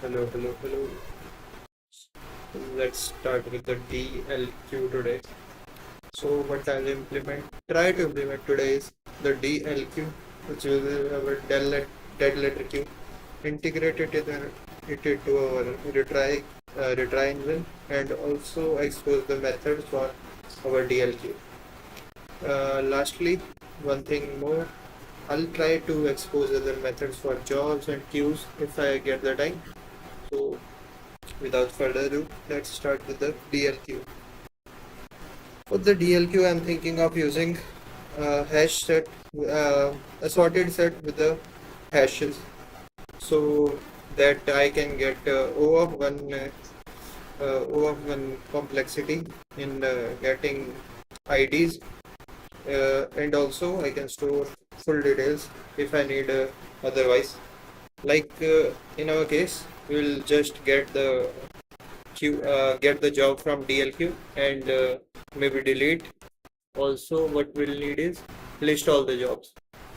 Hello. Let's start with the DLQ today. So what try to implement today is the DLQ, which is our dead letter queue, integrate it into our retry engine, and also expose the methods for our DLQ. Lastly, one thing more, I'll try to expose other methods for jobs and queues if I get the time. So without further ado, let's start with the DLQ. For the DLQ, I'm thinking of using hash set, a sorted set with the hashes, so that I can get O of one complexity in getting IDs, and also I can store full details if I need otherwise. Like in our case, we'll just get the job from DLQ and maybe delete. Also, what we'll need is list all the jobs.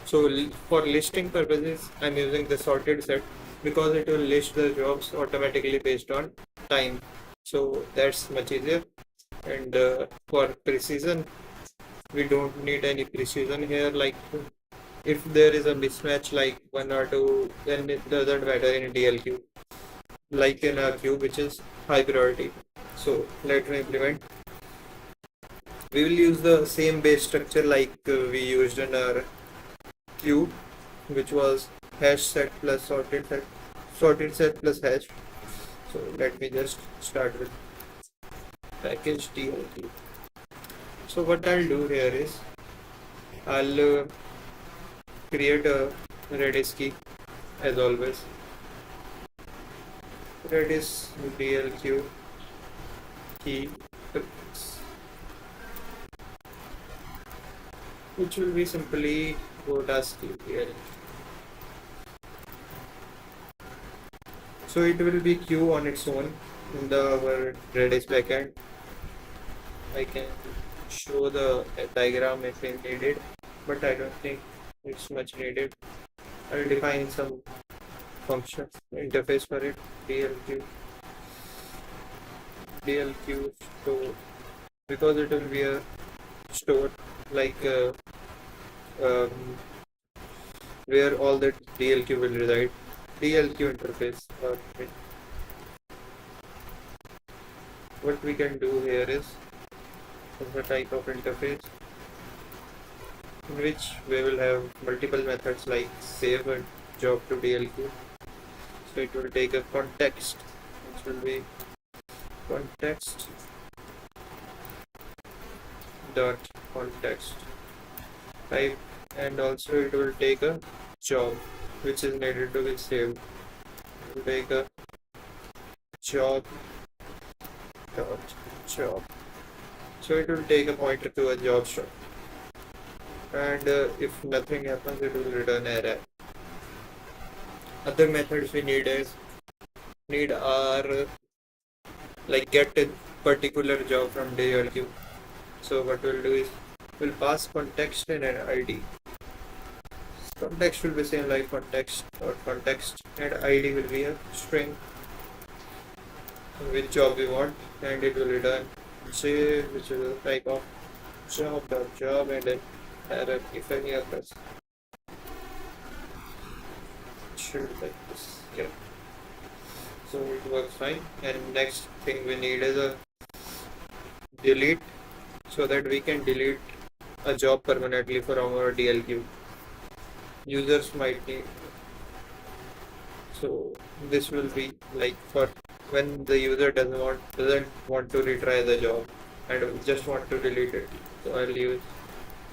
So for listing purposes, I'm using the sorted set because it will list the jobs automatically based on time. So that's much easier. And for precision, we don't need any precision here. Like if there is a mismatch like 1 or 2, then it doesn't matter in DLQ. Like in our queue, which is high priority. So let me implement. We will use the same base structure like we used in our queue, which was hash set plus sorted set plus hash. So let me just start with package DLQ. So what I'll do here is I'll create a Redis key as always. Redis DLQ key, which will be simply GoTaskQ P-12. So it will be queue on its own in our Redis backend. I can show the diagram if it's needed, but I don't think it's much needed. I'll define some function interface for it. DLQ store, because it will be a store like where all the DLQ will reside. DLQ interface. What we can do here is a type of interface in which we will have multiple methods like save a job to DLQ. So it will take a context, which will be context dot context type, and also it will take a job which is needed to be saved. It will take a job dot job. So it will take a pointer to a job shop, and if nothing happens, it will return error. Other methods we need are like get a particular job from DLQ. So what we'll do is we'll pass context and an ID. Context will be same like context or context, and ID will be a string which job we want, and it will return J, which is a type of job, and then error if any occurs. Should like this, yeah. So it works fine. And next thing we need is a delete, so that we can delete a job permanently from our DLQ. Users might need. So this will be like for when the user doesn't want to retry the job and just want to delete it. So I'll use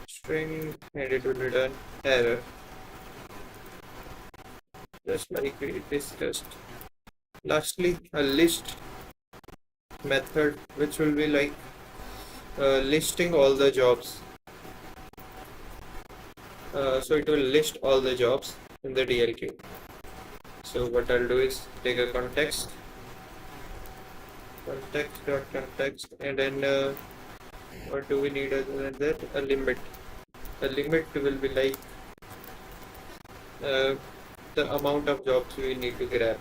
string and it will return error, just like we discussed. Lastly, a list method, which will be like listing all the jobs. So it will list all the jobs in the DLQ. So what I'll do is take a context dot context, and then what do we need other than that? A limit. The limit will be like the amount of jobs we need to grab.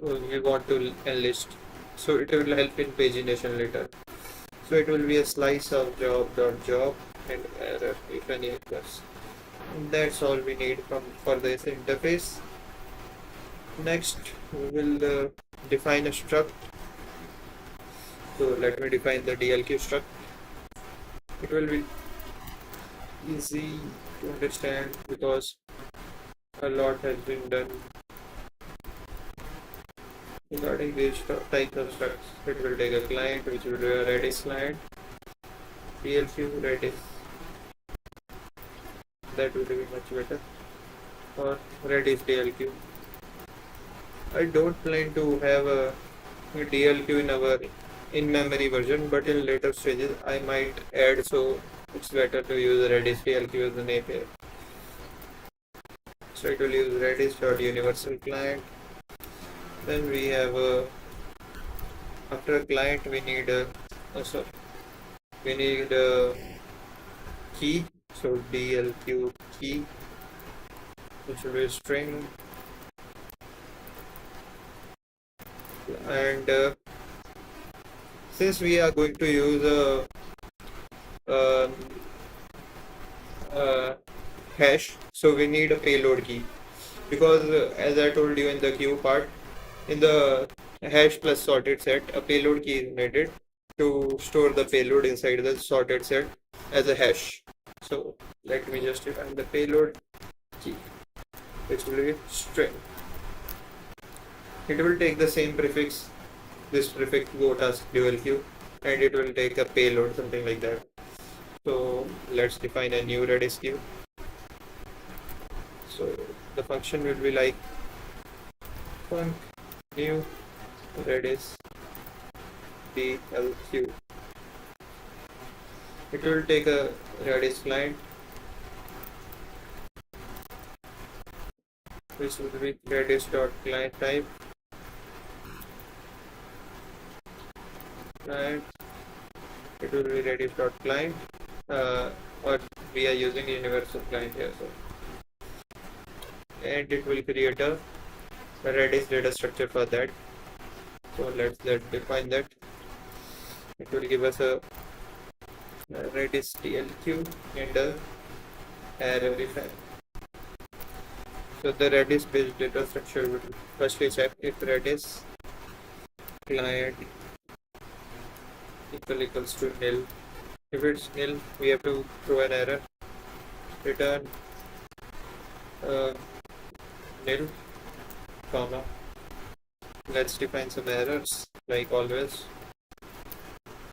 we want to enlist. So it will help in pagination later. So it will be a slice of job.job and error if any occurs. And that's all we need for this interface. Next, we will define a struct. So let me define the DLQ struct. It will be easy to understand because a lot has been done regarding these types of structs. It will take a client, which will be a Redis client, DLQ Redis. That will be much better. Or Redis DLQ. I don't plan to have a DLQ in our in-memory version, but in later stages I might add, so it's better to use Redis DLQ as an API. So it will use Redis.universal client. Then we have after a client we need a key. So DLQ key, which will be a string, and since we are going to use a hash, so we need a payload key, because as I told you in the queue part, in the hash plus sorted set, a payload key is needed to store the payload inside the sorted set as a hash. So let me just define the payload key, which will be string. It will take the same prefix, this prefix GoTaskQ, and it will take a payload, something like that. So let's define a new Redis queue. So the function will be like func new Redis DLQ. It will take a Redis client, which will be Redis.client type, and it will be Redis.client, or we are using universal client here. So, and it will create a Redis data structure for that. So let's define that. It will give us a Redis DLQ and a array refine. So the Redis based data structure will firstly check if Redis client equals to nil. If it's nil, we have to throw an error. Return nil, comma. Let's define some errors like always.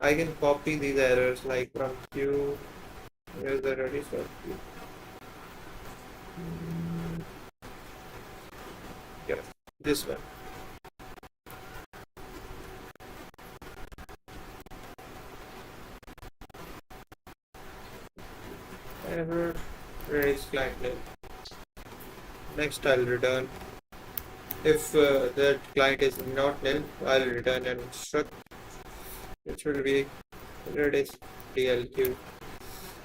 I can copy these errors like from queue. Where's the Redis queue? Yeah, this one. Error Redis client name. Next, I'll return. If that client is not nil, I'll return an struct, which will be Redis DLQ.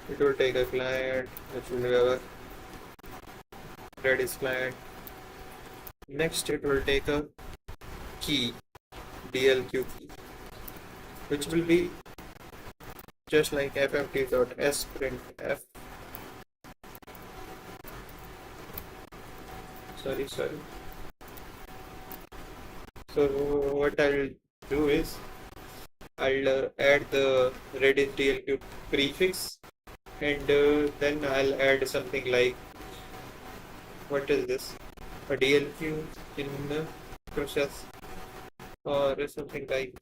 It will take a client, which will be our Redis client. Next, it will take a key, DLQ key, which will be just like fmt.sprintf. Sorry. So what I'll do is I'll add the Redis DLQ prefix, and then I'll add something like, what is this? A DLQ in process, or something like,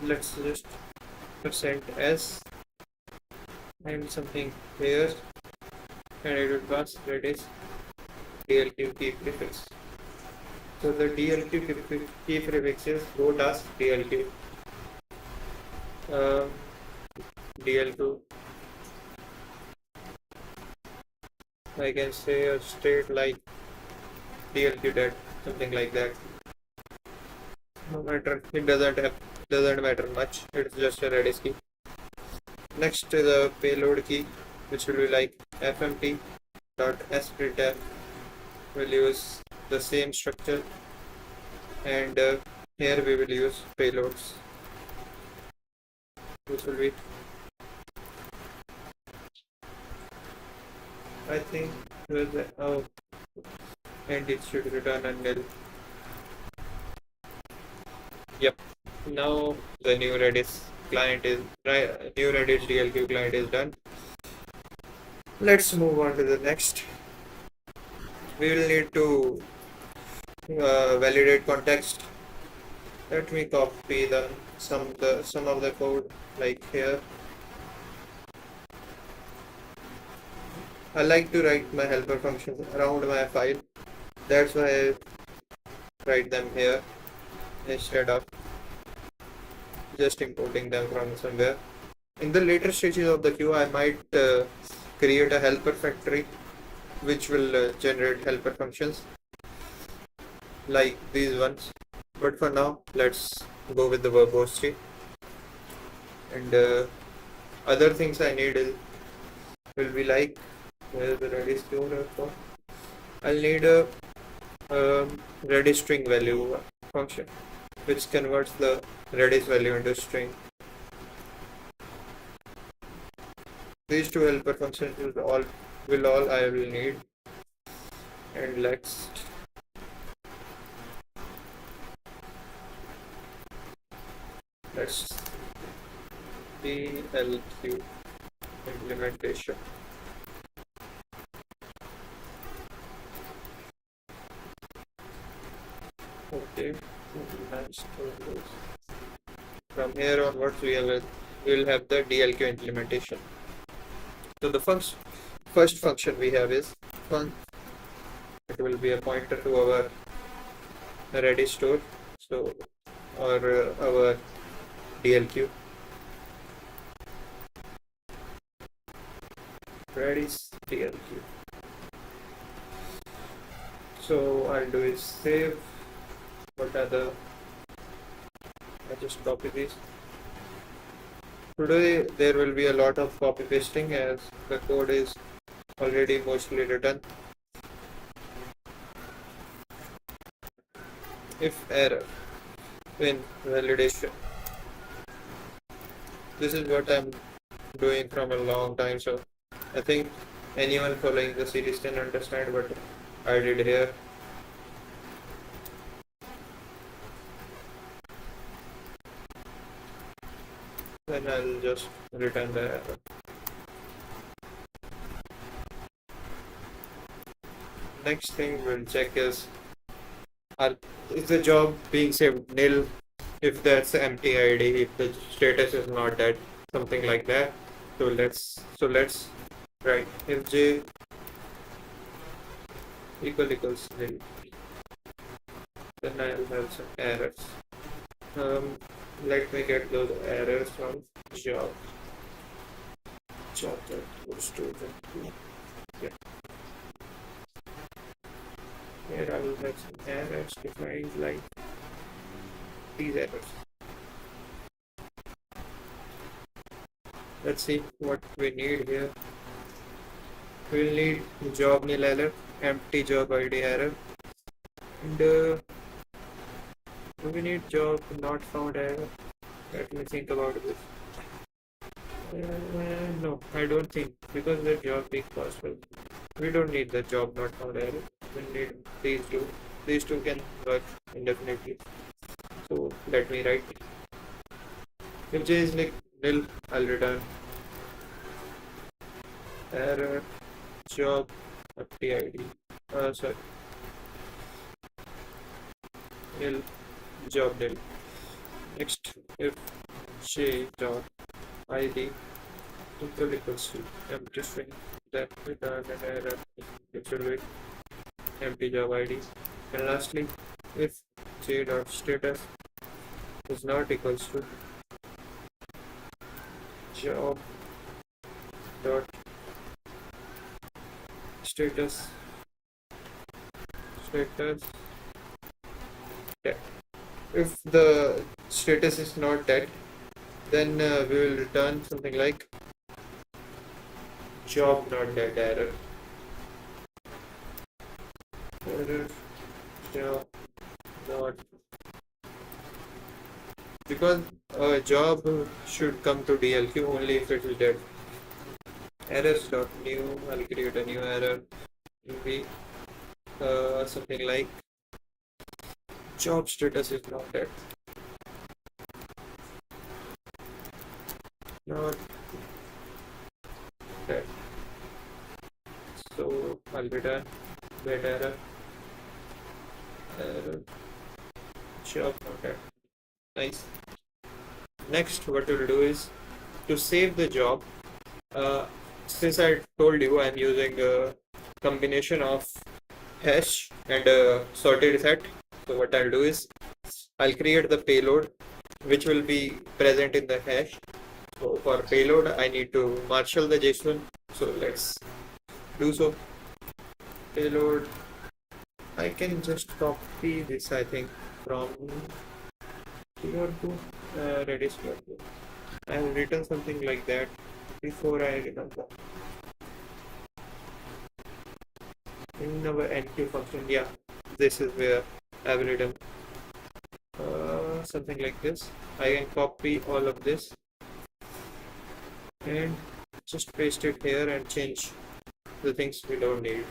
let's just %s and something here, and it will pass Redis DLQ key prefix. So the DLQ key prefix is GoTaskQ DLQ. I can say a state like DLQ dead, something like that. No matter, it doesn't matter much. It's just a Redis key. Next is a payload key, which will be like fmt.sprintf, we'll use the same structure, and here we will use payloads, which will be, I think, oh, and it should return a nil. Yep. Now the new Redis DLQ client is done. Let's move on to the next. We will need to validate context. Let me copy some of the code like here. I like to write my helper functions around my file. That's why I write them here instead of just importing them from somewhere. In the later stages of the queue, I might create a helper factory which will generate helper functions like these ones. But for now, let's go with the verbosity. And other things I need will be like, where the Redis queue for? I'll need a Redis string value function which converts the Redis value into string. These two helper functions will all I will need. And let's DLQ implementation. Okay, from here onwards we will have the DLQ implementation. So the first function we have is func. It will be a pointer to our Redis store, so or our DLQ. Redis DLQ. So I'll do is save. What are the? I just copy these. Today there will be a lot of copy pasting as the code is already mostly written. If error in validation. This is what I'm doing from a long time, so I think anyone following the series can understand what I did here. Then I'll just return the error. Next thing we'll check is the job being saved nil if that's empty ID, if the status is not that, something like that. So let's write if j equals nil, then I'll have some errors. Let me get those errors from job that goes to the, yeah. Here I will have some errors defined like these errors. Let's see what we need here. We'll need job nil error, empty job ID error, and we need job not found error. Let me think about this. No, I don't think, because the job being possible. We don't need the job not found error. We need these two. These two can work indefinitely. So let me write. If j is nil, I'll return error job empty ID. Sorry. Nil job nil. Next, if j dot id equals to empty string, then return an error which will be empty job id. And lastly, if j dot status is not equals to job dot status dead. If the status is not dead, then we will return something like job not dead error. error job dot, because a job should come to DLQ only if it is dead. Errors dot new, I'll create a new error. Maybe something like job status is not dead. Not dead. So I'll return that error. Error job not dead. Nice. Next, what we'll do is to save the job. Since I told you I'm using a combination of hash and a sorted set, so what I'll do is I'll create the payload which will be present in the hash. So for payload, I need to marshal the JSON. So let's do so. Payload. I can just copy this, I think, from here to Redis-backed. I have written something like that before I remember. In our NQ function, yeah, this is where I've written something like this. I can copy all of this and just paste it here and change the things we don't need.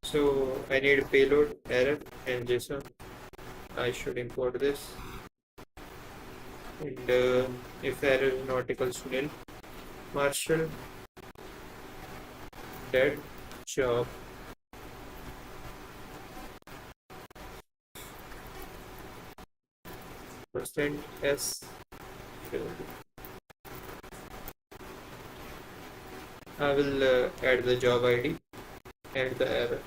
So I need payload, error, and JSON. I should import this. And if error is not equals to nil, marshal dead job %s. I will add the job ID and the error.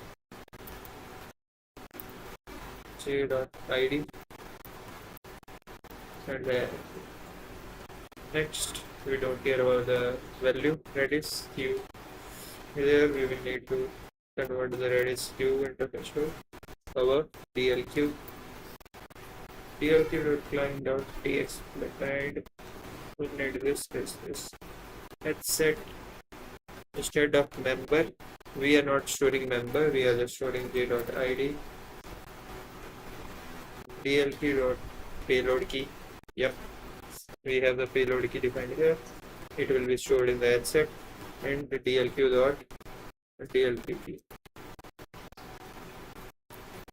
j.id and the error. Next, we don't care about the value. Redis-q. Here we will need to convert the Redis-q interface to our DLQ. DLQ.client.txt applied. We need this. Let's set instead of member. We are not storing member. We are just storing j.id. DLQ.payload key. Yep. We have the payload key defined here. It will be stored in the headset and the DLQ key.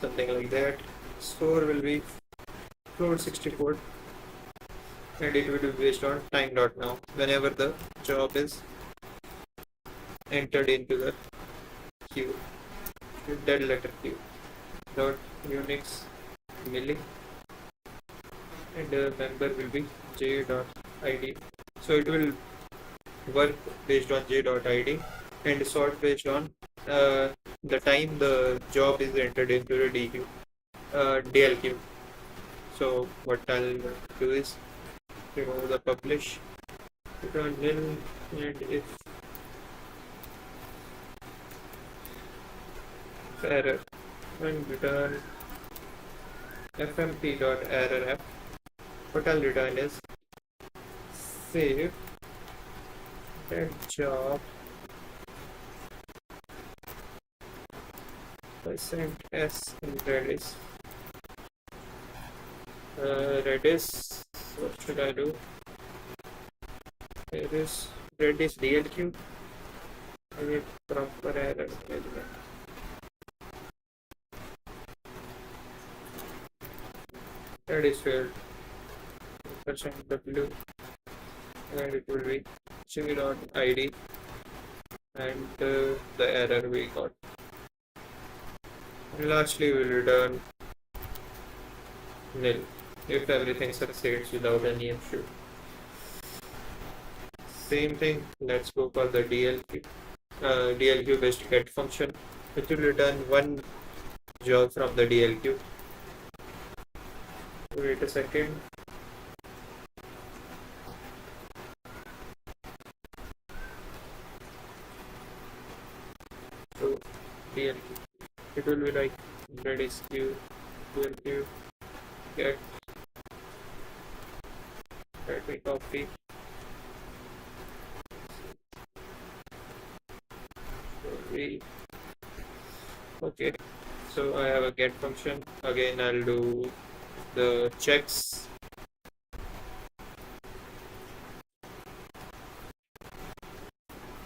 Something like that. Store will be float 64 and it will be based on time.now whenever the job is entered into the queue, dead letter queue. Dot Unix milli and member will be j.id. So it will work based on j.id and sort based on the time the job is entered into the DLQ. So what I'll do is remove the publish, return nil, and if error, and return fmp.errorf. What I'll return is save that job %s in Redis. Redis, what should I do? Redis DLQ. I need proper error management. Redis failed. %w and it will be j.id and the error we got. And lastly, we will return nil if everything succeeds without any issue. Same thing, let's go for the DLQ based get function, which will return one job from the DLQ. Wait a second. So DLQ, it will be like Redis-q DLQ get. Let me copy. Okay, So I have a get function. Again, I'll do the checks.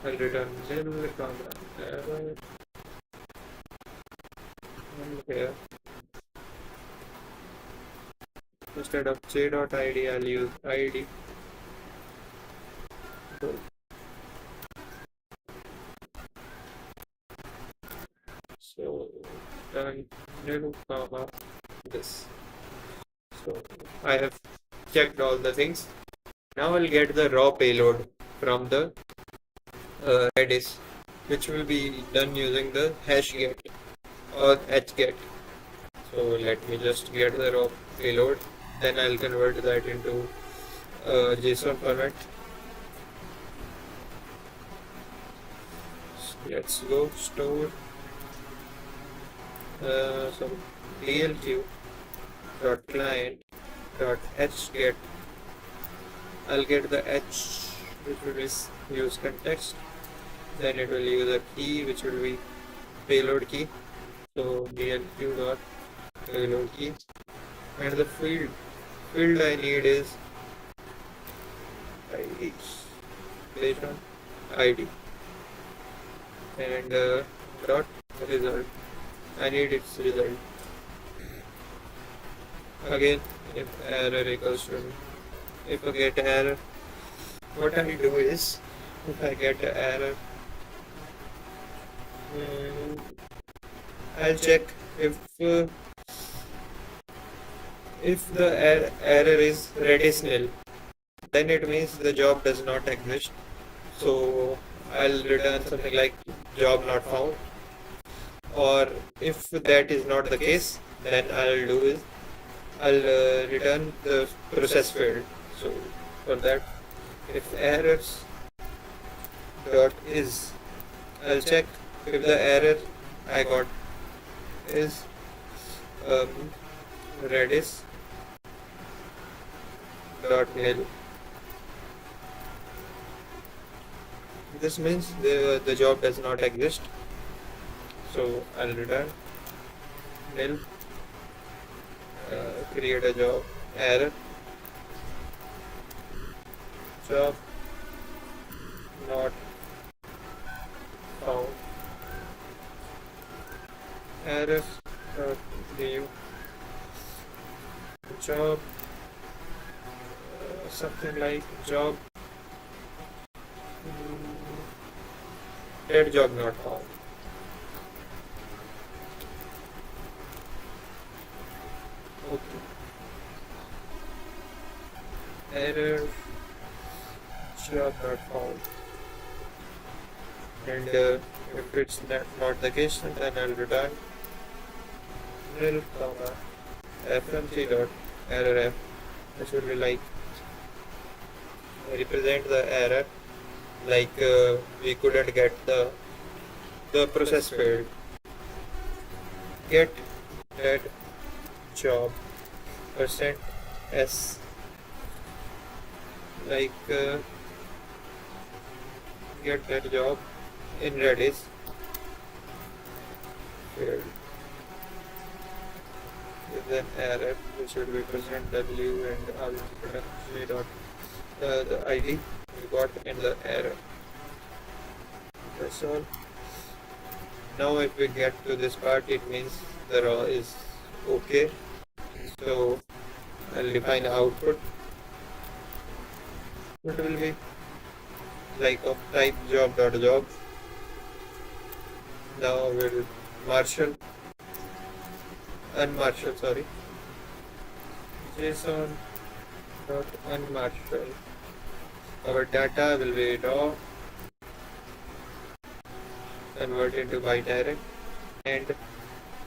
I'll return nil comma error. And here, instead of j.id, I'll use id. So return nil comma this. So I have checked all the things. Now I'll get the raw payload from the Redis, which will be done using the hash get or hget. So let me just get the raw payload, then I'll convert that into JSON format. Let's go store some dlq dot client dot hget. I'll get the h, which will use context, then it will use a key which will be payload key. So dlq dot payload key, and the field I need is id based on id, and dot result. I need its result. Again, if error equals to, if I get error, what I do is, if I get an error, I'll check if the error is Redis nil, then it means the job does not exist. So I'll return something like job not found. Or if that is not the case, then I'll do is I'll return the process failed. So for that, if errors dot is, I'll check if the error I got is Redis dot nil. This means the job does not exist. So I'll return nil, create a job, error, job not found, error new job, something like job, dead job not found. Okay. Error job not found, and if it's not the case, then I'll return nil comma fmt dot error f, which will be like represent the error, like we couldn't get the process failed. Get dead job percent s, like get that job in Redis failed with an error which will be present w, and I'll return dot the ID we got in the error. That's all. Now if we get to this part, it means the raw is okay. So I'll define output. It will be like of type job dot job. Now we'll unmarshal, sorry, JSON dot unmarshal. Our data will be raw, converted to byte array, and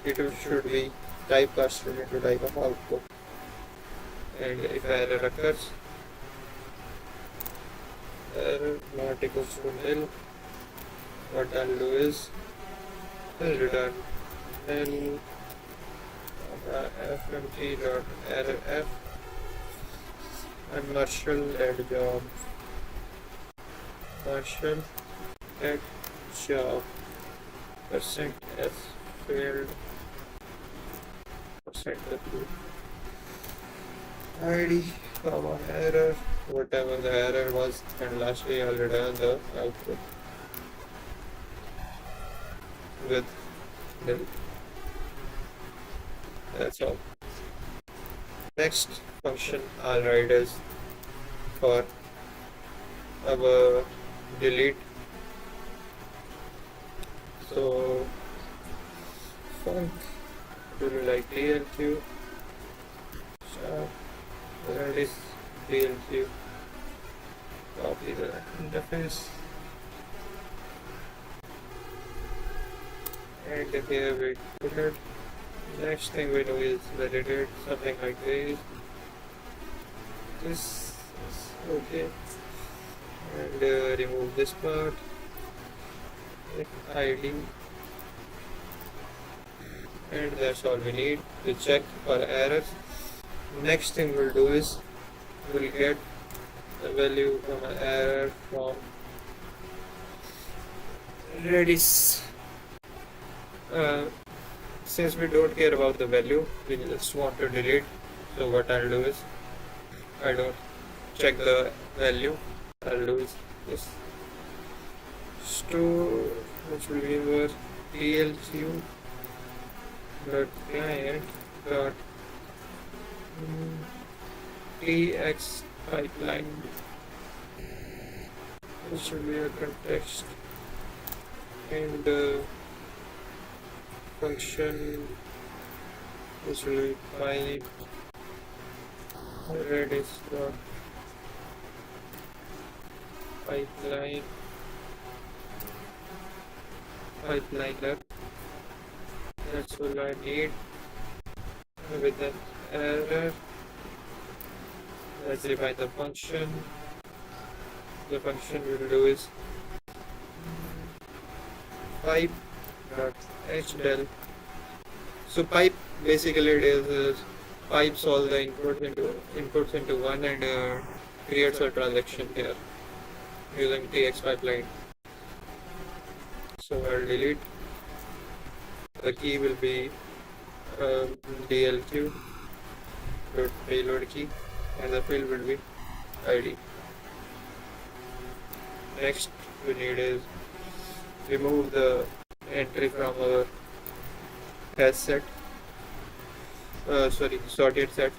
it should be typecasted into type of output. And if error occurs, error not equals to nil, what I'll do is I'll return nil fmt dot error f and marshal add job, marshal add job percent s failed send the blue ID, comma error, whatever the error was, and lastly I'll return the output with nil. That's all. Next function I'll write is for our delete. So func will be like dlq sharp Redis dlq, copy the interface, and here we put it. Next thing we do is validate something like this. This is okay, and remove this part. ID, and that's all we need to check for errors. Next thing we'll do is we'll get the value from an error from Redis. Since we don't care about the value, we just want to delete. So what I'll do is I don't check the value. I'll do is this store, which will be our dlq dot client dot tx pipeline, which will be a context, and function which will be pipe redis dot pipeliner. That's all I need. With an error, let's define the function. The function we will do is pipe dot hdel. So pipe basically it is pipes all the inputs into one and creates a transaction here using tx pipeline. So I'll delete. The key will be dlq dot payload key, and the field will be id. Next we need is remove the entry from our hash set, sorted set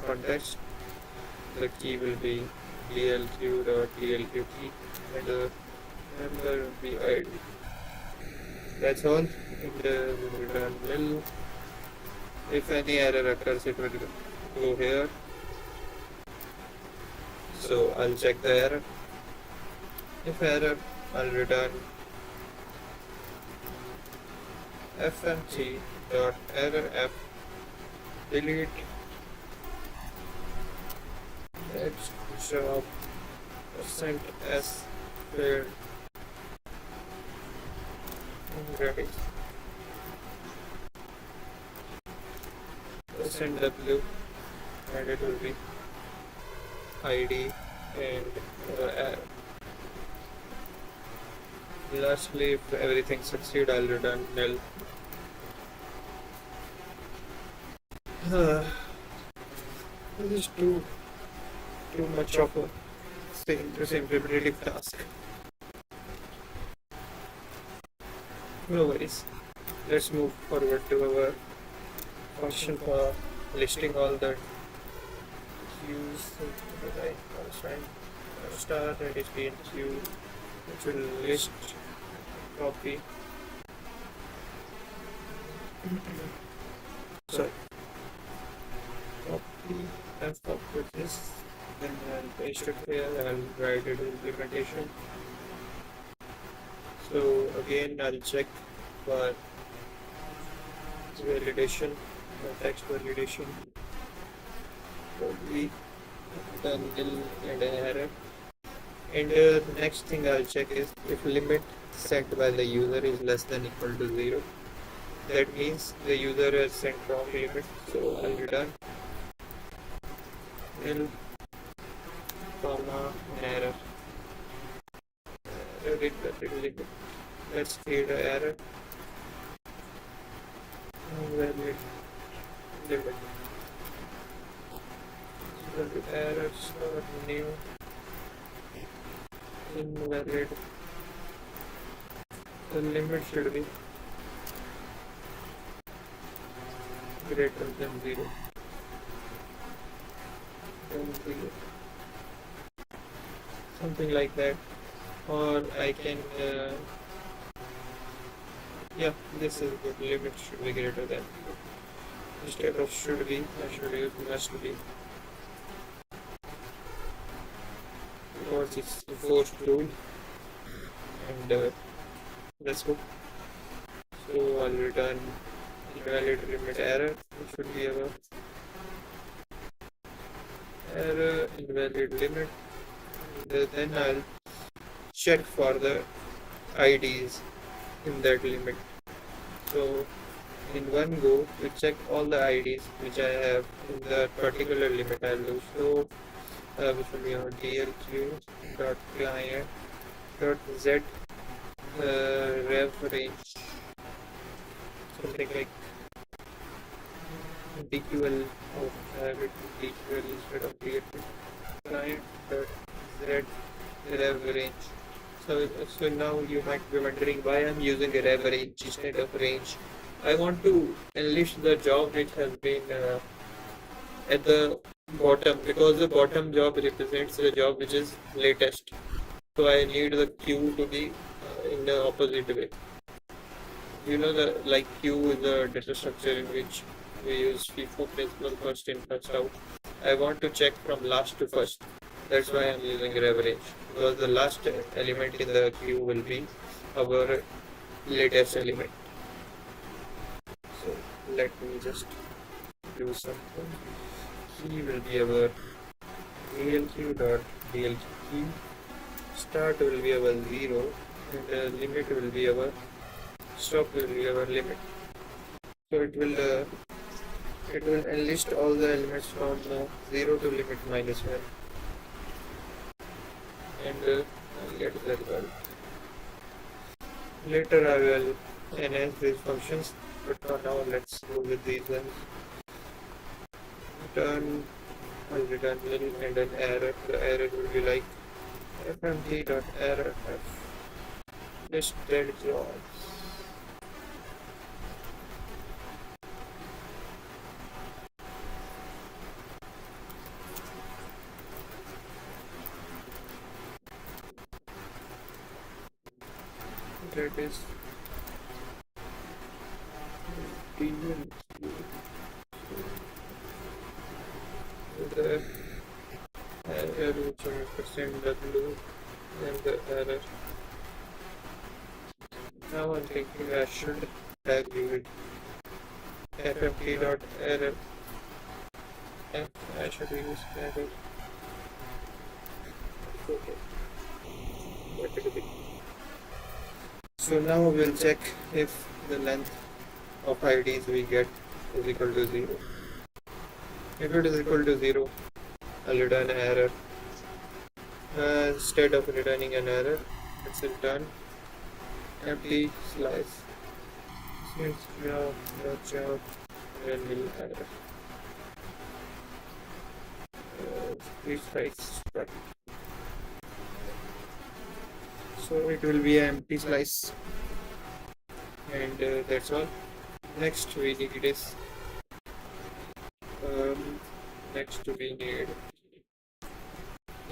context. The key will be dlq dot dlq key, and the number will be id. That's all. And we will return nil. If any error occurs, it will go here. So I'll check the error. If error, I'll return fmg dot error f delete next job %s failed Redis %w, and it will be id and error. Lastly, if everything succeeds, I'll return nil. This is too much of a same repetitive task. No worries. Let's move forward to our function for listing all the queues. Start Redis-backed, which will list copy. Sorry. Copy and stop with this. Then I'll paste it here and I'll write it in implementation. So again, I'll check for validation, text validation. Probably the nil and an error. And the next thing I'll check is if limit set by the user is less than equal to 0. That means the user has sent wrong limit. So I'll return nil, comma, error. Let's create an error. Valid limit. So the errors are new invalid. The limit should be greater than 0. Something like that, or I can yeah, this is good. Limit should be greater than. Instead of should be, I should use must be, because it's a forced rule, and that's good. So I'll return invalid limit error. It should be our error invalid limit. And then I'll check for the IDs in that limit. So in one go, we check all the IDs which I have in that particular limit. I'll do so which will be on dlq dot client dot z rev range, something like dql of dql instead of dlq client dot z rev range. So now you might be wondering why I'm using a rev range instead of range. I want to enlist the job which has been at the bottom, because the bottom job represents the job which is latest. So I need the queue to be in the opposite way. You know, the like queue is a data structure in which we use FIFO principle, first in first out. I want to check from last to first. That's why I'm using rev range, because the last element in the queue will be our latest element. So let me just do something. Key will be our dlq dot dlq key. Start will be our 0, and limit will be our stop will be our limit. So it will enlist all the elements from 0 to limit -1, and I'll get the result. Later I will enhance these functions, but for now let's go with these ones. I'll return nil and an error. The error will be like fmt.error listed jobs. That is the error which I percent w and the error. Now I'm thinking I should tag you with fmt.error. I should use error. Okay. So now we'll check if the length of IDs we get is equal to 0. If it is equal to 0, I'll return an error. Instead of returning an error, let's return empty slice. Since job and will error. Please slice. So it will be an empty slice, and that's all. Next we need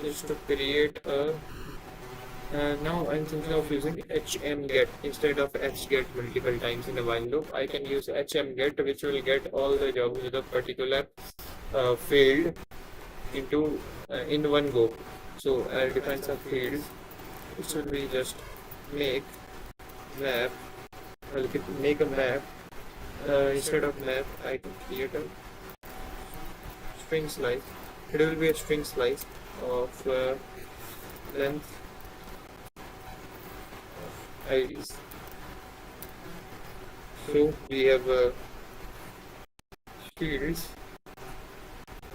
is to create a now I'm thinking of using hmget instead of hget multiple times in a while loop. I can use hmget, which will get all the jobs with a particular field into in one go. So I'll define some fields. It should be just make map. I'll make a map. Instead of map, I can create a string slice. It will be a string slice of length of IDs. So we have fields,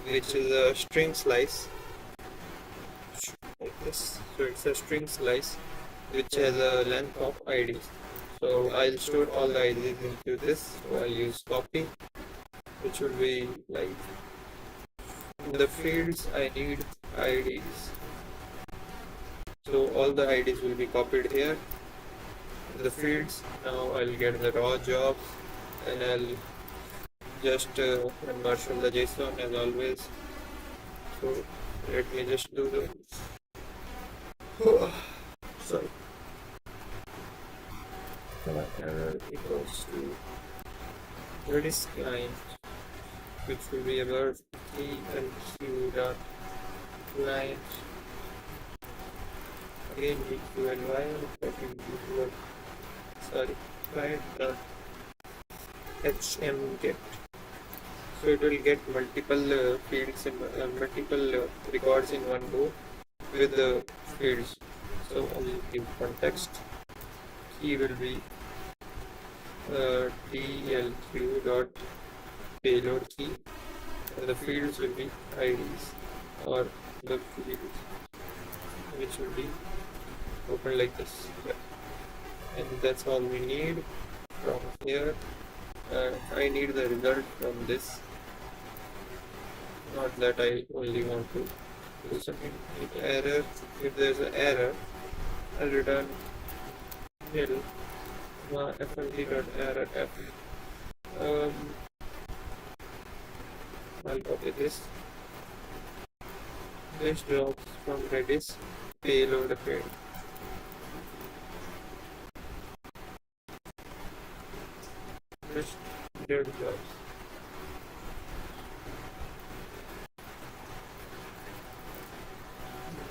which is a string slice like this. So it's a string slice which has a length of IDs. So I'll store all the IDs into this. So I'll use copy which will be like in the fields I need IDs. So all the IDs will be copied here in the fields. Now I'll get the raw jobs and I'll just marshal the JSON as always. So let me just do the sorry. Error equals to Redis client, which will be about ELQ dot client. Again, EQLY, sorry, client dot HM get. So it will get multiple fields and multiple records in one go with the fields. So I'll give context. Key will be TLQ dot payload key, and the fields will be IDs or the fields, which will be open like this. And that's all we need from here. I need the result from this, not that I only want to do something. Error, if there's an error, I'll return nil fmt.error f. I'll copy this jobs from Redis payload append. List jobs.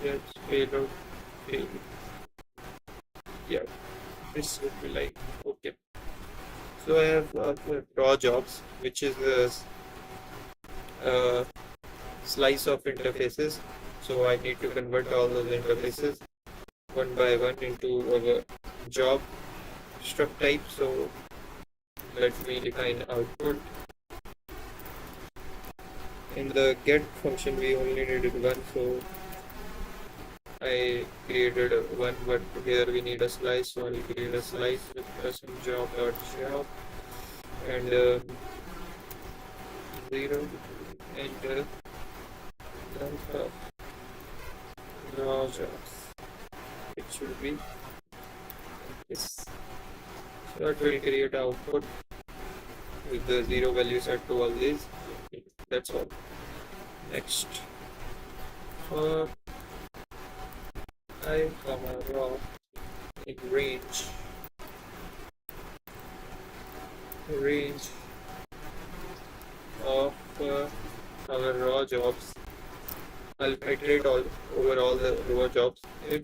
Just payload payload. Yeah, this would be like okay. So I have raw jobs, which is the slice of interfaces. So I need to convert all those interfaces one by one into our job struct type. So let me define output. In the get function, we only needed one, so I created one, but here we need a slice, so I'll create a slice with custom job.job and 0 enter raw jobs. It should be this. So it will create output with the 0 value set to all these. That's all. Next. I comma raw in range of our raw jobs. I'll iterate over all the raw jobs. If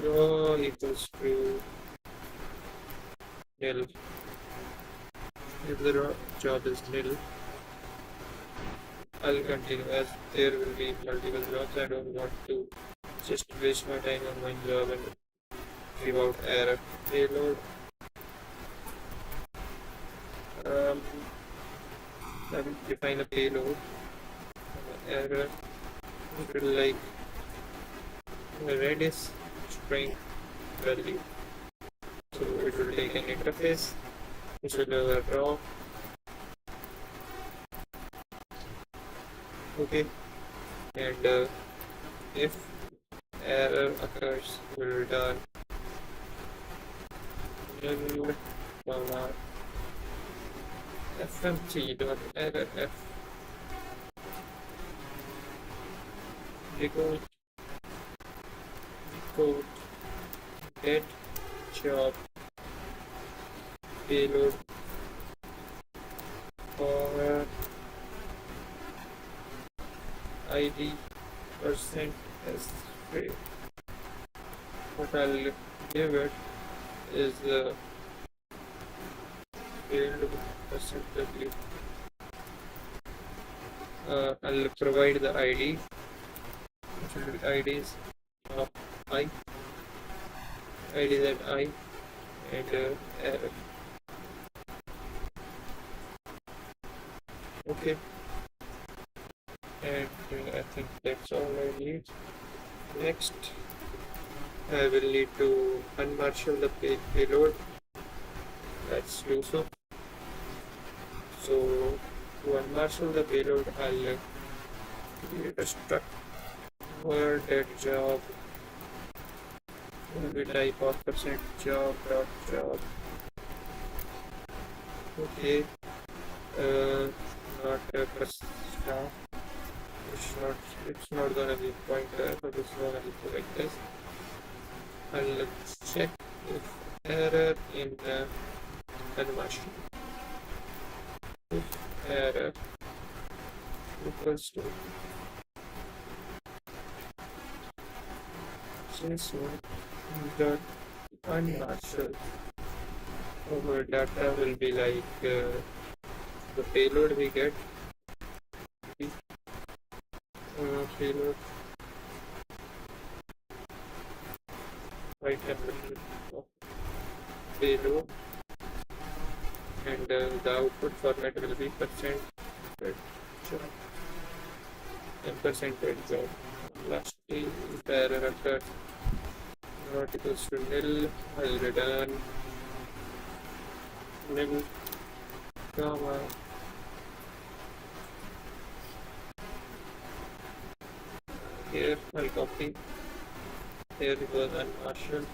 raw equals to nil, if the raw job is nil, I'll continue, as there will be multiple jobs. I don't want to just waste my time on one job and give out error. Payload. I will define a payload. Error. It will like Redis string value. So it will take an interface, which will have a raw. Okay, and if error occurs, will return nil comma fmt.error f. Record get job payload for ID percent s3. What I'll give it is the field percent w. I'll provide the ID, which will be IDs of I, IDs at I, and error. Okay, and I think that's all I need. Next, I will need to unmarshal the payload. Let's do so. So to unmarshal the payload, I'll create a struct for that job will be type of percent job dot job. Okay, not a staff. It's not gonna be pointer, but it's gonna be like this. I'll check if error in the animation. If error equals to since dot unmarshaled, our data will be like the payload we get. Payload right of payload, and the output format will be percent job and percentage job. Lastly, if error occurs not equals to nil, I'll return nil comma here. I'll copy. Here it was unmarshal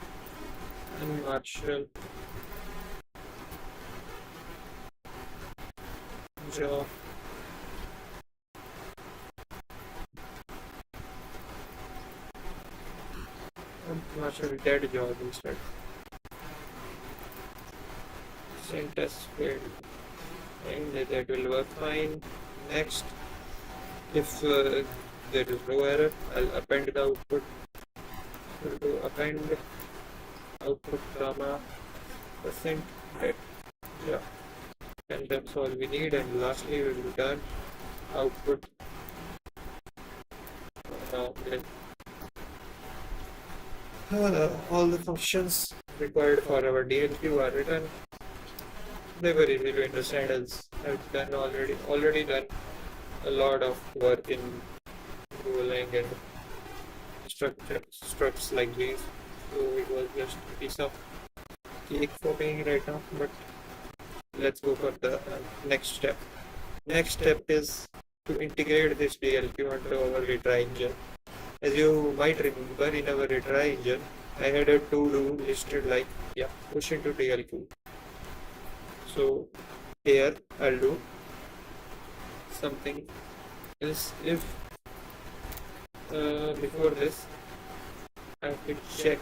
job unmarshal dead job instead. Syntax failed, and that will work fine. Next, if there is no error, I'll append the output. We'll do append output comma percent dead job, and that's all we need. And lastly, we will return output all the functions required for our DLQ are written. They were easy to understand, as I've done already done a lot of work in Golang and structs like these. So it was just a piece of cake for me right now. But let's go for the next step. Next step is to integrate this DLQ onto our retry engine. As you might remember, in our retry engine, I had a to-do listed like push into DLQ. So here I'll do something else. If before this I have to check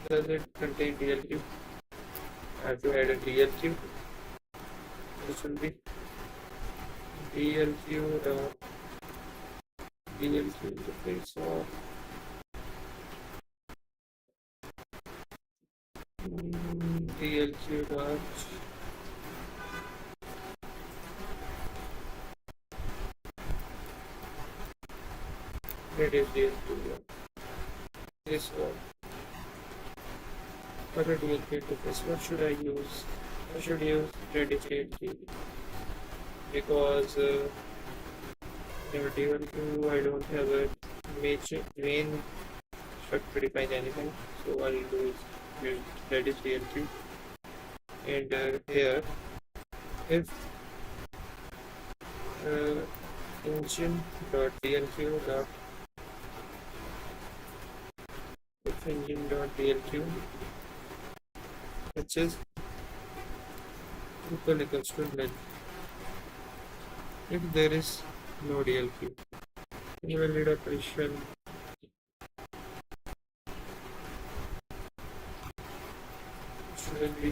does it contain DLQ. I have to add a DLQ. This will be DLQ interface of DLQ dot Redis-backed. This one. For a DLQ interface, what should I use? I should use Redis-backed because in DLQ I don't have a main structure to define anything, so I'll use Redis-backed. And here, if engine.dlq which is equals to nil. If there is no DLQ, evaluation should be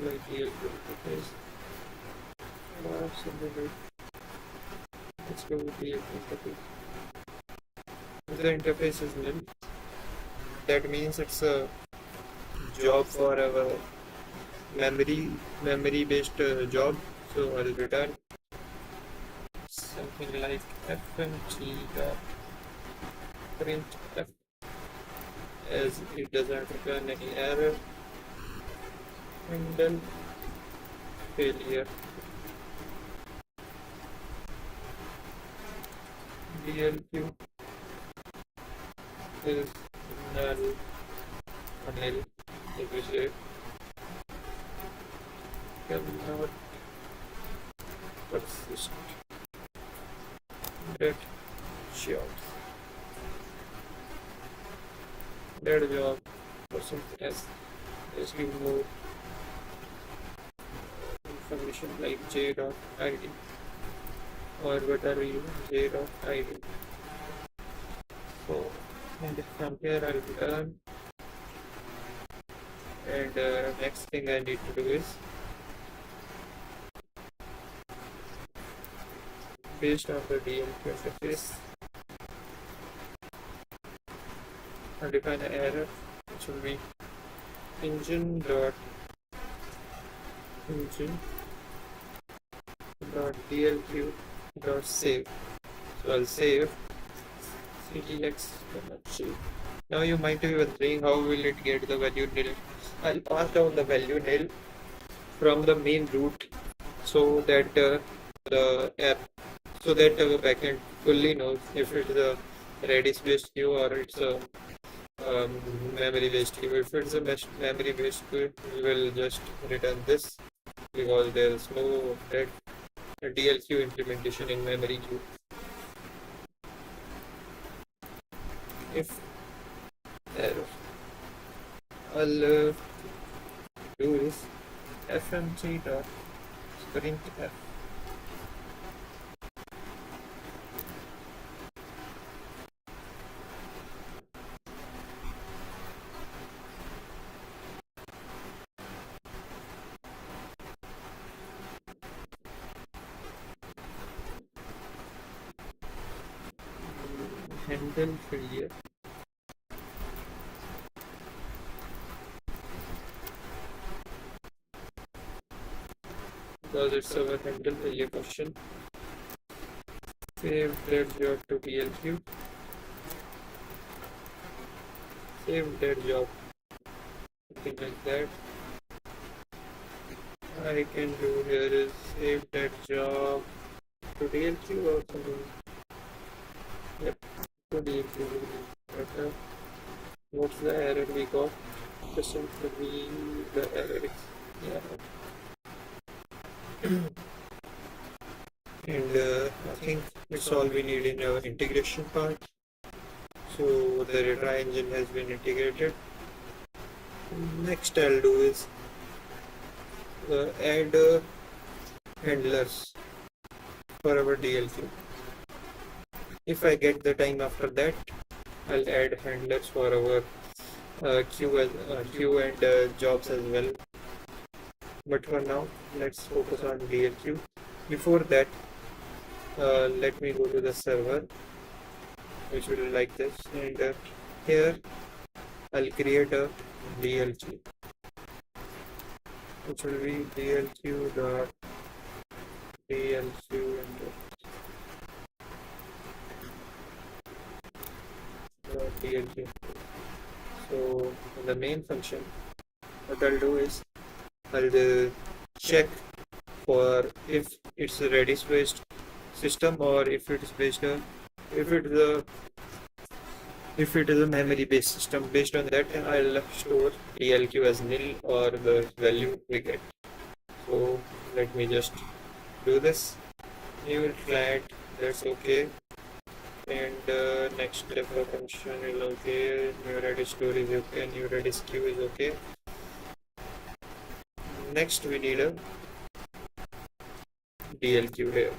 like DLQ interface. Let's go with DLQ interface. If the interface is nil, that means it's a job for our memory based job. So I'll return something like fmt.printf, as it doesn't return any error. And then failure. DLQ is null or nil, if we say cannot persist that job person as we move information like j.id or what are we j.id. So and from here I'll be done. And next thing I need to do is, based on the DLQ interface, I'll define an error which will be engine dot dlq dot save. So I'll save ctx. Now you might be wondering how will it get the value nil. I'll pass down the value nil from the main root so that the app, so that the backend fully knows if it's a Redis-based queue or it's a memory-based queue. If it's a memory-based queue, we will just return this because there is no DLQ implementation in memory queue. If error, I'll do is fmg.printf. Handle failure. Because it's our handle failure question. Save that job to DLQ. Save that job. Something like that. I can do here is save that job to DLQ or something. Yep, to DLQ. But, what's the error we got? Just simply the error is and I think that's all we need in our integration part. So the retry engine has been integrated. Next I'll do is add handlers for our DLQ. If I get the time after that, I'll add handlers for our queue and jobs as well. But for now, let's focus on DLQ. Before that, let me go to the server, which will be like this, and here I'll create a DLQ, which will be DLQ DLQ. So in the main function, what I'll do is I'll check for if it's a Redis based system or if it is a memory based system. Based on that, I'll store DLQ as nil or the value we get. So let me just do this. New flat, that's okay. And next defer function is okay. New Redis store is okay. New Redis queue is okay. Next we need a DLQ here.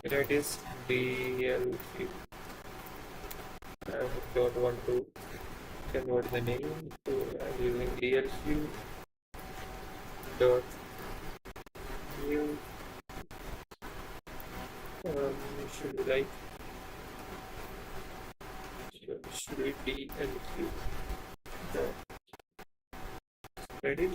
That is DLQ. I don't want to convert the name, so I'm using DLQ dot new. Should be like should be DLQ dot ready.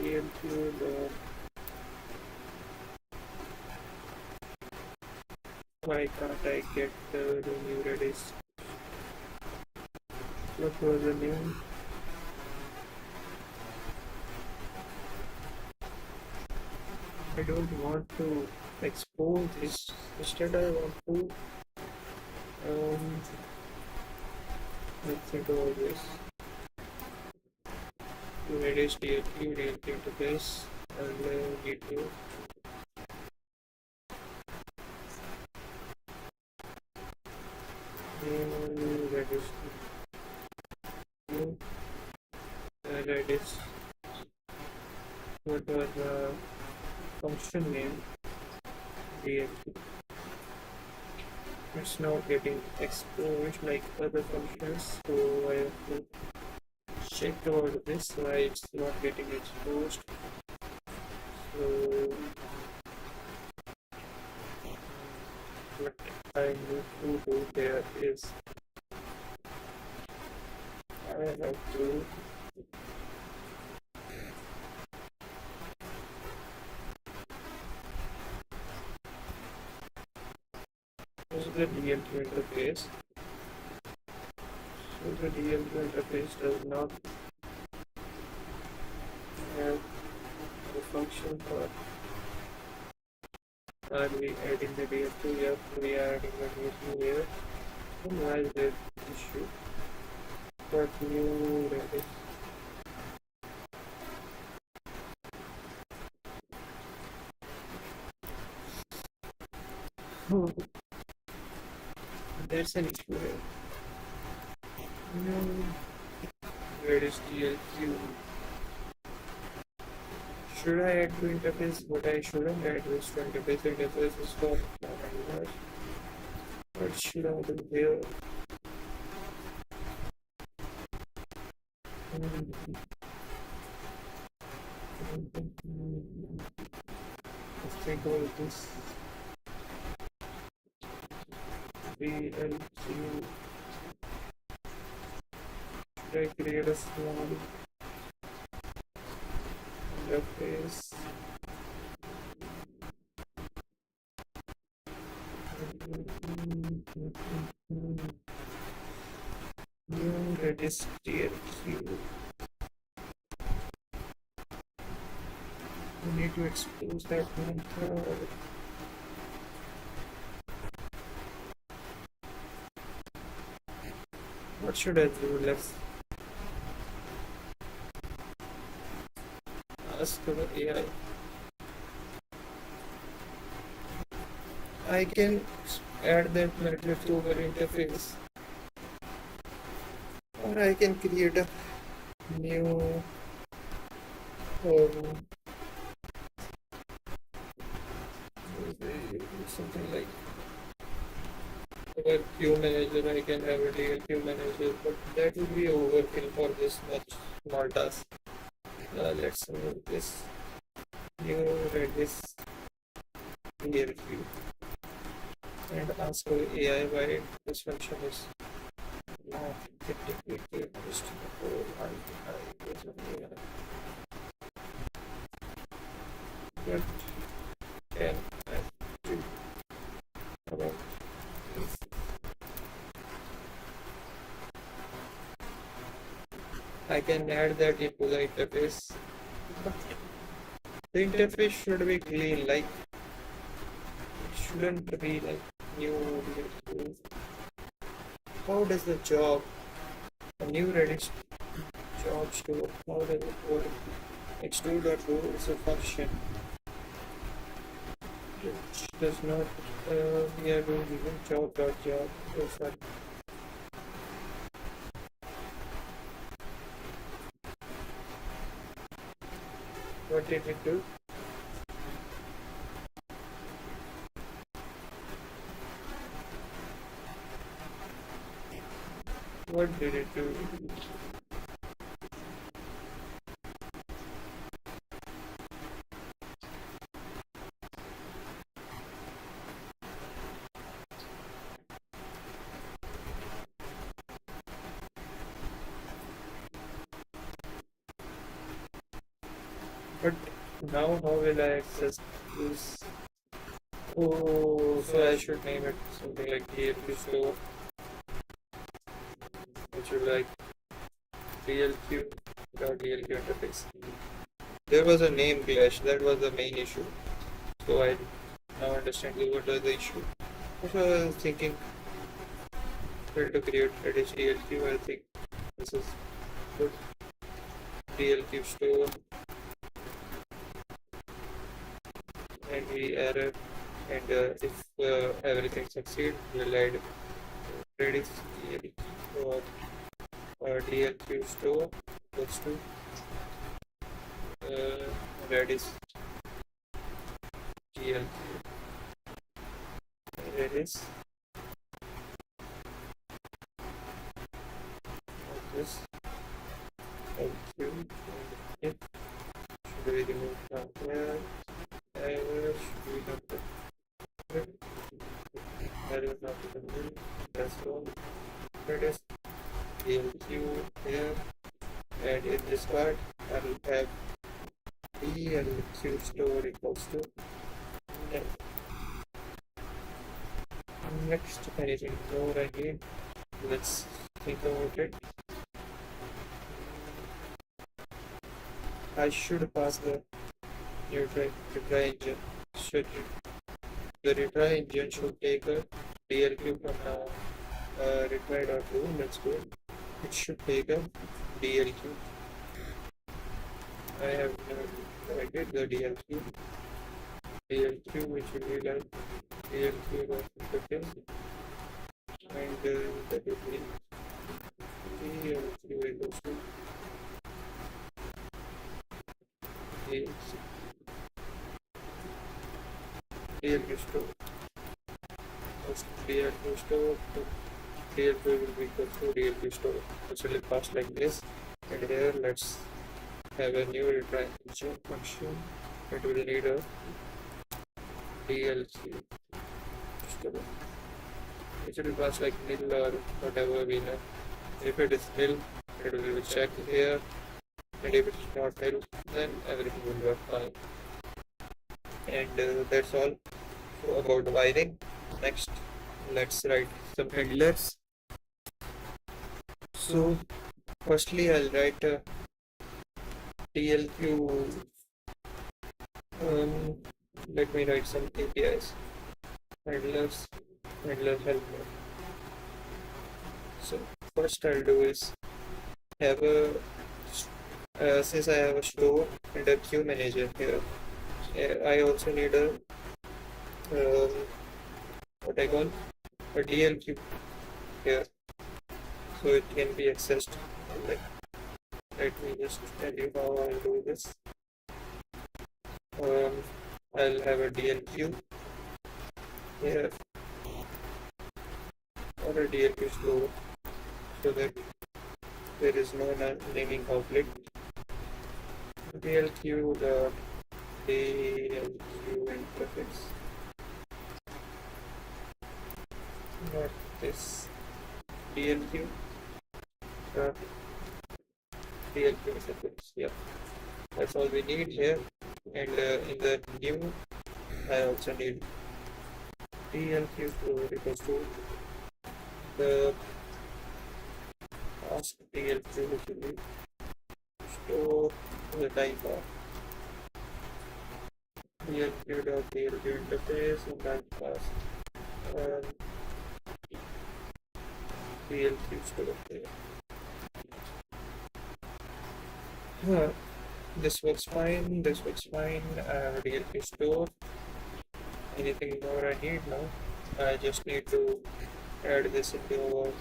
DLQ dot. Why can't I get the new Redis? What was the name? I don't want to expose this. Instead, I want to Let's think about this. Redis DLQ interface and need to Redis Redis. What was the function name? DLQ. It's not getting exposed like other functions, so I have to check about this why it's not getting exposed. So what I need to do there is I have to use the DLQ interface. So the DLQ interface does not have the function for are we adding the DLQ? Yep, we are adding the DLQ here. And why is there issue? What new Redis? Oh, there's an issue here. No, Redis DLQ. Should I add to interface? What I shouldn't add is to interface. Interface is for language. What should I do here? Let's think about this. VLQ. Should I create a small interface? New Redis DLQ. We need to expose that method. What should I do? Let's ask the AI. I can add that method to our interface, or I can create a new something like our queue manager. I can have a real queue manager, but that will be overkill for this much small task. Let's move this new Redis DLQ and ask our AI why this function is not integrated just before What can I do about this? I can add that into the interface. The interface should be clean, like it shouldn't be like new. How does the job, a new Redis job store, how does it work? X2.ro is a function which does not, we are doing even job.job. Oh, sorry. What did it do? What did it do? But now how will I access this? Oh, so I should name it something like DLQ store, which will like DLQ.DLQ interface. There was a name clash, that was the main issue. So I now understand what was the issue. So I was thinking Well, to create Redis DLQ, I think this is good. DLQ store, and we error, and if everything succeeds, we'll add Redis DLQ or DLQ store equals to Redis DLQ. Redis this LQ. If should we remove from here? Should we have the error not the middle? That's all. Redis DLQ here, and in this part I will have DLQ store equals to next. Anything more I need? Let's think about it. I should pass the retry engine. The retry engine should take a DLQ from retry.do. Let's go. It should take a DLQ. I have provided the DLQ which will be like DLQ of 15, and that will be DLQ equals to DLQ store. DLQ store to DLQ will be equal to DLQ store. This will be passed like this, and here let's have a new retry engine function. It will need a DLQ store. It should be passed like nil or whatever we have. If it is nil, it will be checked here, and if it is not nil, then everything will work fine. And that's all about wiring. Next, let's write some handlers. So firstly I'll write a DLQ. Let me write some APIs. Handler helper. So first I'll do is have a since I have a store and a queue manager here, I also need a what I call a DLQ here, so it can be accessed. Like, let me just tell you how I'll do this. I'll have a DLQ here or a DLQ store, so that there is no naming conflict. DLQ dot DLQ interface, not this DLQ dot DLQ interface. Yeah, that's all we need here. And in the new, I also need DLQ store equals to the ask DLQ, which will be store the type of DLQ.DLQ interface and type class DLQ store here. This works fine. This works fine. I have a DLQ store. Anything more I need now? I just need to add this into our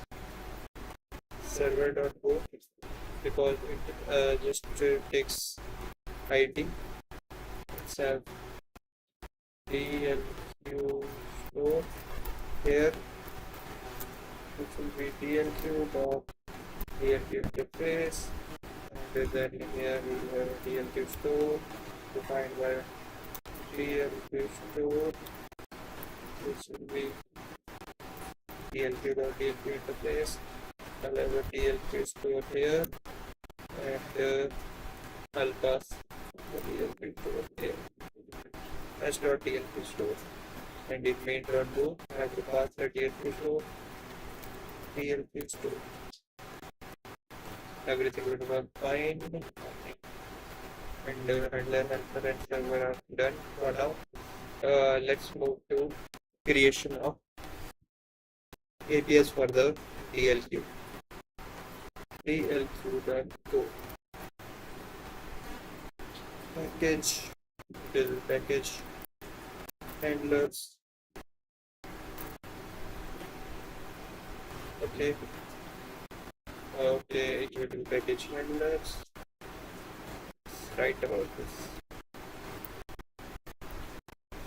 server.go, because it just takes ID. Let's have DLQ store here, which will be DLQ interface, and then here we have DLQ store defined by DLQ store, which will be DLQ.DLQ interface. I'll have a DLQ store here, and I'll pass the DLQ store here as .DLQ store, and in main.go I have to pass the DLQ store. Everything will work fine, and handler helper and server are done for now. Let's move to creation of APIs for the DLQ. DLQ.go package, build package handlers. Okay, it will do package handlers. Right about this.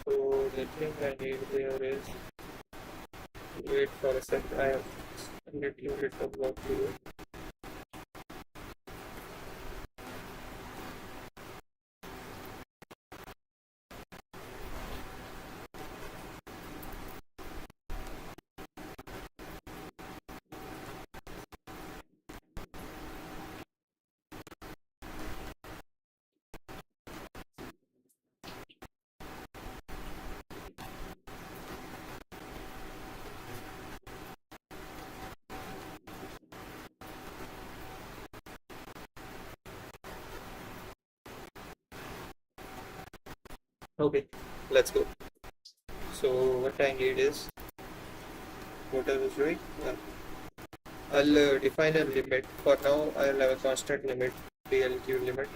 So the thing I need here is wait for a sec. I have a little bit of work to do. Okay, let's go. So what I need is what I was doing. I'll define a limit. For now, I'll have a constant limit, DLQ limit.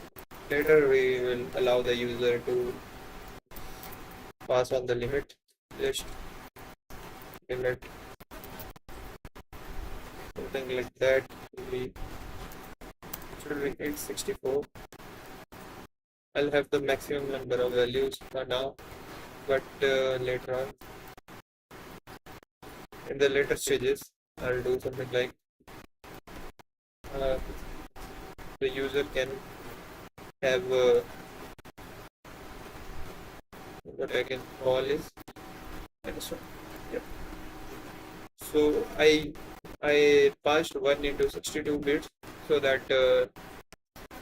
Later, we will allow the user to pass on the limit list, limit, something like that. Should be 864. I'll have the maximum number of values for now, but later on, in the later stages, I'll do something like the user can have what I can call is yep. So I passed 1 into 62 bits so that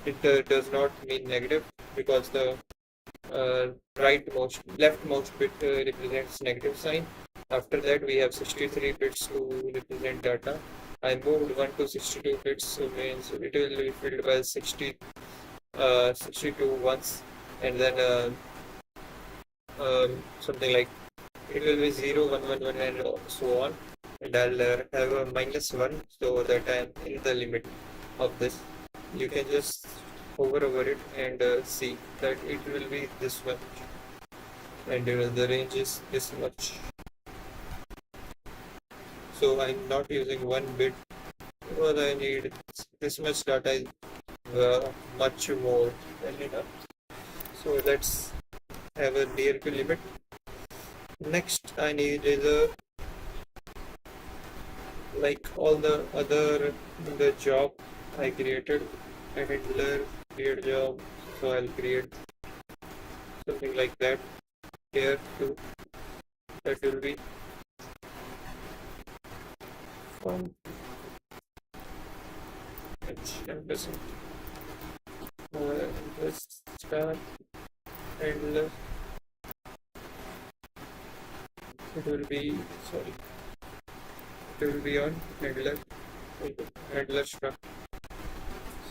it does not mean negative, because the leftmost bit represents negative sign. After that, we have 63 bits to represent data. I moved 1 to 62 bits, so means it will be filled by 62 once, and then something like it will be 0, 1, 1, 1, and so on. And I'll have a -1 so that I am in the limit of this. You can just hover over it and see that it will be this much, and the range is this much. So I'm not using 1 bit because I need this much data, is much more than enough. So let's have a DLQ limit. Next I need is like all the other the job I created, a handler, create job, so I'll create something like that here too. That will be from let's start handler. It will be on handler struct.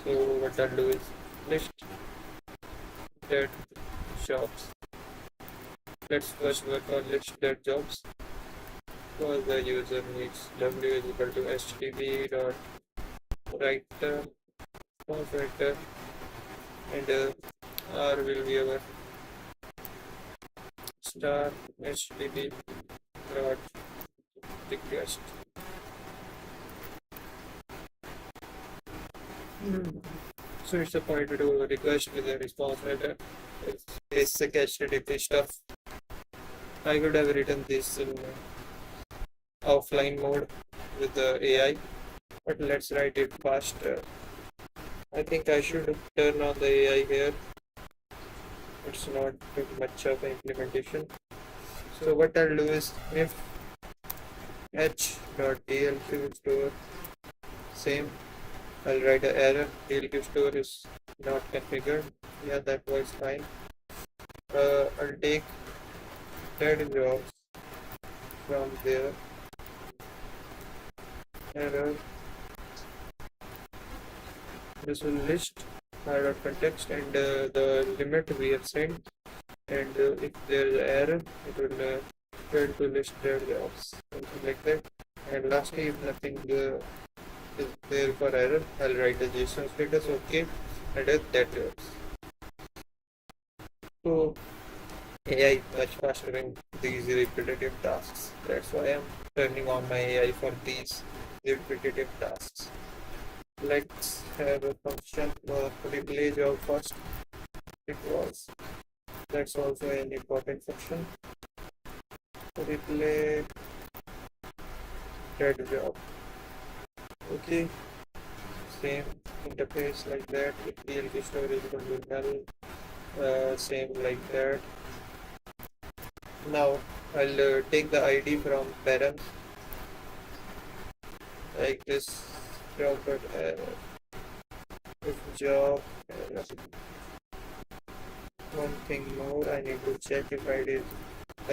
So what I'll do is list dead jobs. Let's first work on list dead jobs. For the user needs w is equal to http dot writer writer, and r will be our star http dot request. So it's a point to do a request with a response header. It's basic HTTP stuff. I could have written this in offline mode with the AI, but let's write it fast. I think I should turn on the AI here. It's not much of an implementation. So what I'll do is if h.dlq store same, I'll write an error, DLQ store is not configured. Yeah, that was fine. I'll take dead jobs from there, error, this will list context and the limit we have sent, and if there is an error, it will fail to list dead jobs, something like that. And lastly, if nothing is there for error, I'll write the JSON status okay, and that works. So AI is much faster in these repetitive tasks. That's why I'm turning on my AI for these repetitive tasks. Let's have a function for replay job first. It was. That's also an important function. Replay dead job. Okay. Same interface like that. If DLT storage will be null. Same like that. Now I'll take the ID from params like this job dot error. If job error. One thing more, I need to check if ID is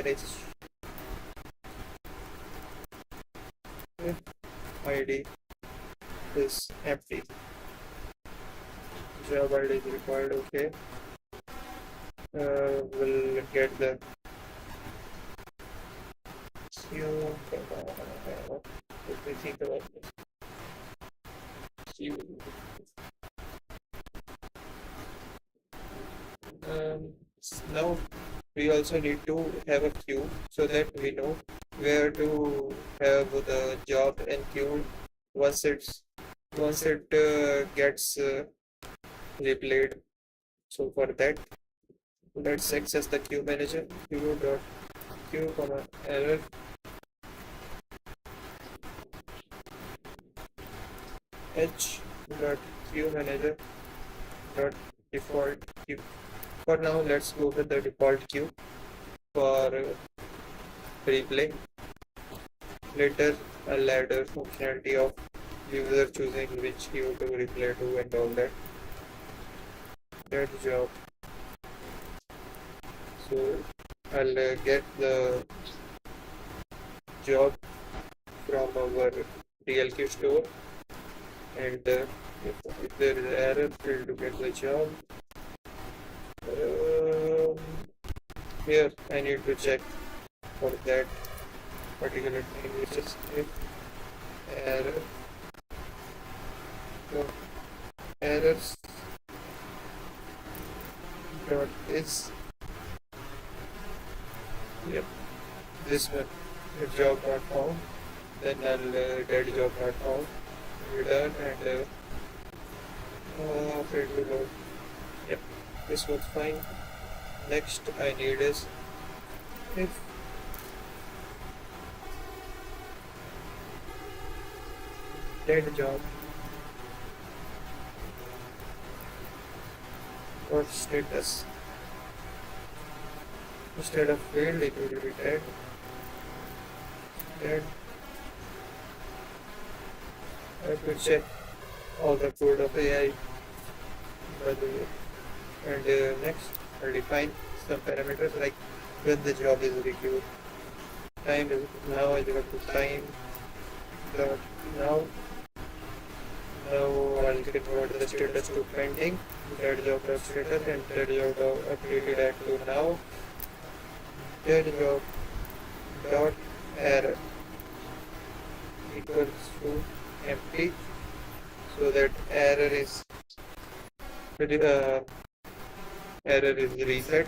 rich. If ID is empty, job ID is required. Okay. We'll get the queue. Let me think about this. Queue. Now we also need to have a queue so that we know where to have the job enqueued once it gets replayed. So for that, let's access the queue manager. Queue comma error h dot queue manager dot default queue. For now, let's go with the default queue for replay. Later, I'll add a functionality of user choosing which queue to replay to and all that. That job. So I'll get the job from our DLQ store, and if there is error, fail to get the job. Here I need to check for that particular thing, which is if error. So errors dot is this one, job not found. Then I'll dead job not found, return, and fail to load. This was fine. Next I need is if dead job or status. Instead of failed, it will be dead. I have to check all the code of AI, by the way. And next, I'll define some parameters like when the job is reviewed. Time is now is equal to time dot now. Now I'll convert the status to pending. Dead job dot status and dead job dot updated at to now. Dead job dot error equals to empty, so that error is reset.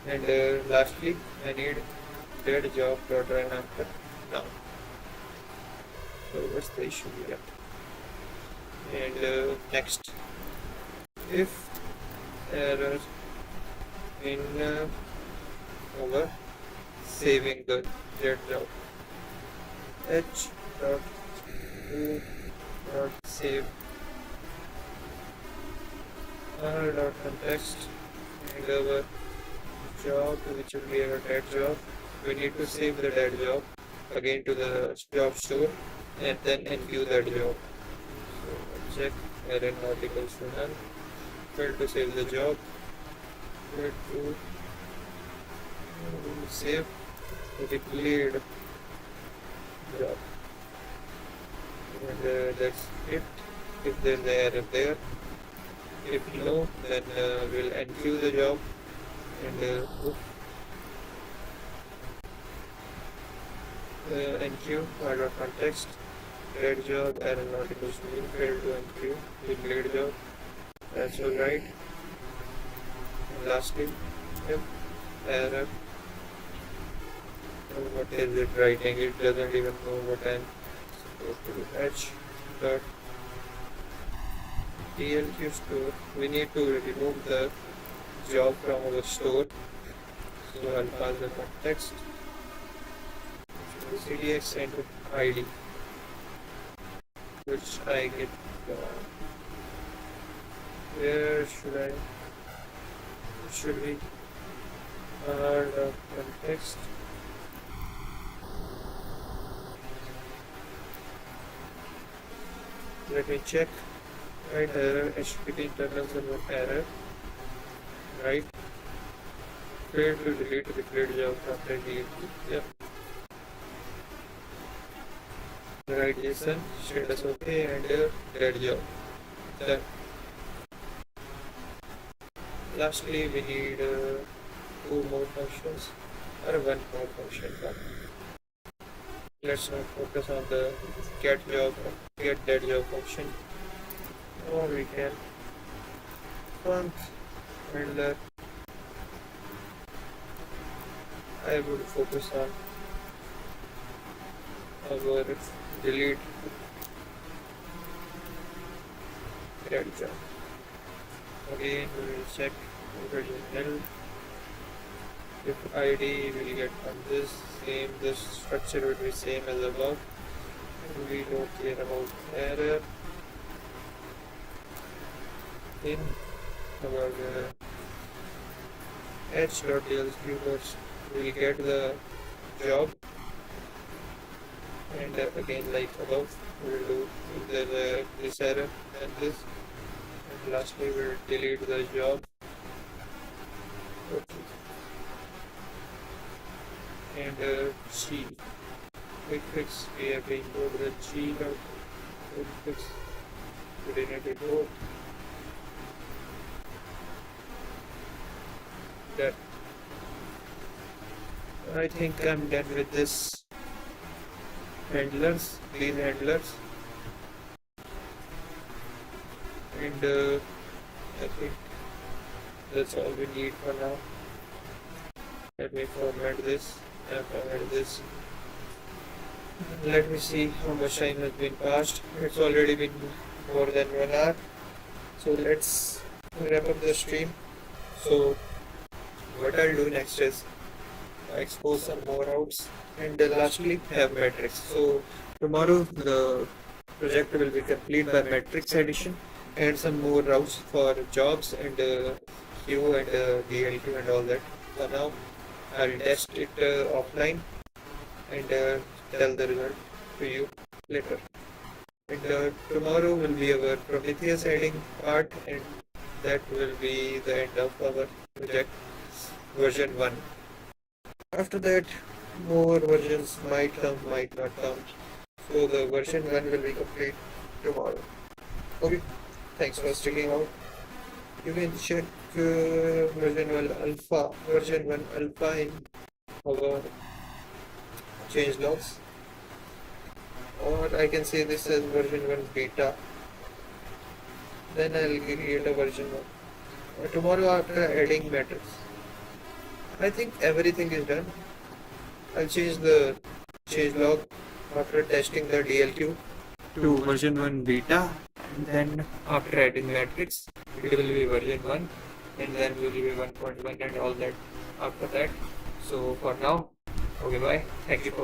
And lastly, I need dead job dot run after now. So what's the issue here? And next, if error in our saving the dead job, h dot dot save r dot context, and our job, which will be our dead job. We need to save the dead job again to the job store and then enqueue that job. So check error not equals to none. Fail to save the job. Fail to save replayed job. And that's it. If there's an error there, if no, then we'll enqueue the job and enqueue, context, red job, error not equals to nil, failed to enqueue, declared job, that's all right. And lastly, yep, error. What is it writing? It doesn't even know what I'm supposed to do. H dot DLQ store. We need to remove the job from our store. So I'll pass the context. CDX and ID, which I get. Where should we add the context? Let me check. Right, error, HTTP internal server error. Right. Failed to delete the declared job after DLQ. Yep. Right, JSON, status okay, and dead job. Done. Lastly, we need 2 more functions, or 1 more function. Let's not focus on the get dead job function, or we can func handler. I would focus on our delete dead job. Again, we will check original. If ID will get on this same, this structure will be same as above. We don't care about error. In our h.dlq will get the job, and again like above we will do this error and this, and lastly we will delete the job. Okay. And G quick fix, we have to import the G quick fix within a report. That I think I'm done with this handlers, these handlers, and I think that's all we need for now. Let me format this and format this. Let me see how much time has been passed. It's already been more than 1 hour. So let's wrap up the stream. So what I'll do next is expose some more routes, and lastly have metrics. So tomorrow the project will be complete by metrics addition and some more routes for jobs and queue and DLQ and all that. For now I'll test it offline and tell the result to you later. And tomorrow will be our Prometheus adding part, and that will be the end of our project version 1. After that, more versions might come, might not come. So the version 1 will be complete tomorrow. Okay, thanks for sticking out. You can check version 1 alpha in our change logs, or I can say this as version 1 beta. Then I'll create a version 1 tomorrow after adding metrics. I think everything is done. I'll change the change log after testing the DLQ to version 1 beta, and then after adding metrics it will be version 1, and then will be 1.1 and all that after that. So for now, okay, bye. Thank you for